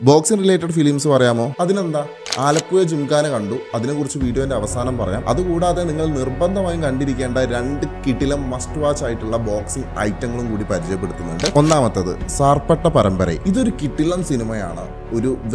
Boxing related films പറയാമോ? അതിനെന്താ, ആലപ്പുഴ ജിംഖാന കണ്ടു, അതിനെക്കുറിച്ച് വീഡിയോന്റെ അവസാനം പറയാം. അതുകൂടാതെ നിങ്ങൾ നിർബന്ധമായും കണ്ടിരിക്കേണ്ട 2 കിടിലം മസ്റ്റ് വാച്ച് ആയിട്ടുള്ള ബോക്സിംഗ് ഐറ്റങ്ങളും കൂടി പരിചയപ്പെടുത്തുന്നുണ്ട്. ഒന്നാമത്തത് സാർപ്പട്ട പരമ്പര. ഇതൊരു കിടിലം സിനിമയാണ്.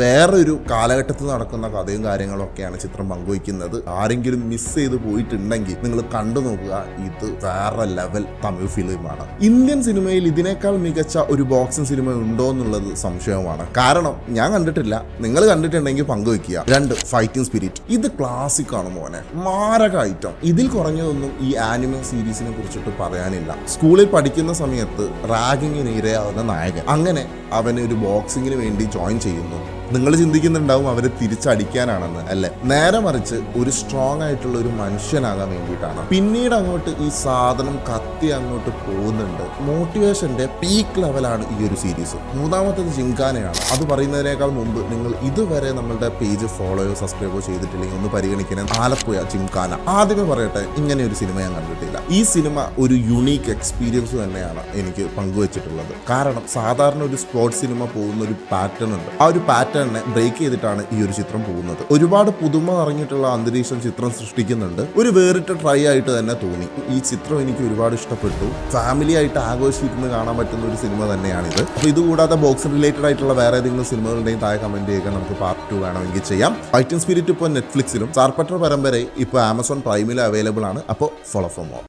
വേറൊരു കാലഘട്ടത്തിൽ നടക്കുന്ന കഥയും കാര്യങ്ങളും ഒക്കെയാണ് ചിത്രം പങ്കുവയ്ക്കുന്നത്. ആരെങ്കിലും മിസ് ചെയ്ത് പോയിട്ടുണ്ടെങ്കിൽ നിങ്ങൾ കണ്ടു നോക്കുക. ഇത് വേറെ ലെവൽ തമിഴ് ഫിലിമാണ്. ഇന്ത്യൻ സിനിമയിൽ ഇതിനേക്കാൾ മികച്ച ഒരു ബോക്സിംഗ് സിനിമ ഉണ്ടോ എന്നുള്ളത് സംശയമാണ്. കാരണം ഞാൻ കണ്ടിട്ടില്ല. നിങ്ങൾ കണ്ടിട്ടുണ്ടെങ്കിൽ പങ്കുവെക്കുക. 2 ഫൈറ്റിംഗ് സ്പിരിറ്റ്. ഇത് ക്ലാസിക് ആണ് മോനെ, മാരക ഐറ്റം. ഇതിൽ കുറഞ്ഞതൊന്നും ഈ ആനിമെ സീരീസിനെ കുറിച്ചിട്ട് പറയാനില്ല. സ്കൂളിൽ പഠിക്കുന്ന സമയത്ത് റാഗിങ്ങിന് ഇരയാവുന്ന നായകൻ, അങ്ങനെ അവന് ഒരു ബോക്സിങ്ങിന് വേണ്ടി ജോയിൻ ചെയ്യുന്നു. നിങ്ങൾ ചിന്തിക്കുന്നുണ്ടാവും അവരെ തിരിച്ചടിക്കാനാണെന്ന്. അല്ലേ, നേരെ മറിച്ച് ഒരു സ്ട്രോങ് ആയിട്ടുള്ള ഒരു മനുഷ്യനാകാൻ വേണ്ടിയിട്ടാണ്. പിന്നീട് അങ്ങോട്ട് ഈ സാധനം കത്തി അങ്ങോട്ട് പോകുന്നുണ്ട്. മോട്ടിവേഷന്റെ പീക്ക് ലെവലാണ് ഈ ഒരു സീരീസ്. മൂന്നാമത്തത് ജിംഖാനയാണ്. അത് പറയുന്നതിനേക്കാൾ മുമ്പ് നിങ്ങൾ ഇതുവരെ നമ്മളുടെ പേജ് ഫോളോയോ സബ്സ്ക്രൈബോ ചെയ്തിട്ടില്ലെങ്കിൽ ഒന്ന് പരിഗണിക്കണം. ആലപ്പുഴ ജിംഖാന. ആദ്യമേ പറയട്ടെ, ഇങ്ങനെ ഒരു സിനിമ ഞാൻ കണ്ടിട്ടില്ല. ഈ സിനിമ ഒരു യുണീക്ക് എക്സ്പീരിയൻസ് തന്നെയാണ് എനിക്ക് പങ്കുവച്ചിട്ടുള്ളത്. കാരണം സാധാരണ ഒരു സ്പോർട്സ് സിനിമ പോകുന്ന ഒരു പാറ്റേൺ ഉണ്ട്. ആ ഒരു പാറ്റേണിനെ ബ്രേക്ക് ചെയ്തിട്ടാണ് ഈ ഒരു ചിത്രം പോകുന്നത്. ഒരുപാട് പുതുമ നിറഞ്ഞിട്ടുള്ള അന്തരീക്ഷം ചിത്രം സൃഷ്ടിക്കുന്നുണ്ട്. ഒരു വേറിട്ട ട്രൈ ആയിട്ട് തന്നെ തോന്നി. ഈ ചിത്രം എനിക്ക് ഒരുപാട് ഇഷ്ടപ്പെട്ടു. ഫാമിലി ആയിട്ട് ആഘോഷിച്ചിരുന്ന് കാണാൻ പറ്റുന്ന ഒരു സിനിമ തന്നെയാണിത്. അപ്പോൾ ഇതുകൂടാതെ ബോക്സിംഗ് റിലേറ്റഡ് ആയിട്ടുള്ള വേറെ ഏതെങ്കിലും സിനിമകളുടെയും താഴെ കമന്റ് ചെയ്യുക. നമുക്ക് പാർട്ട് 2 വേണമെങ്കിൽ ചെയ്യാം. ഫൈറ്റിംഗ് സ്പിരിറ്റ് ഇപ്പോൾ നെറ്റ്ഫ്ലിക്സിലും, സാർപ്പട്ട പരമ്പര ഇപ്പോൾ ആമസോൺ പ്രൈമിലും അവൈലബിൾ ആണ്. അപ്പോൾ ഫോളോ ഫോർ മോർ.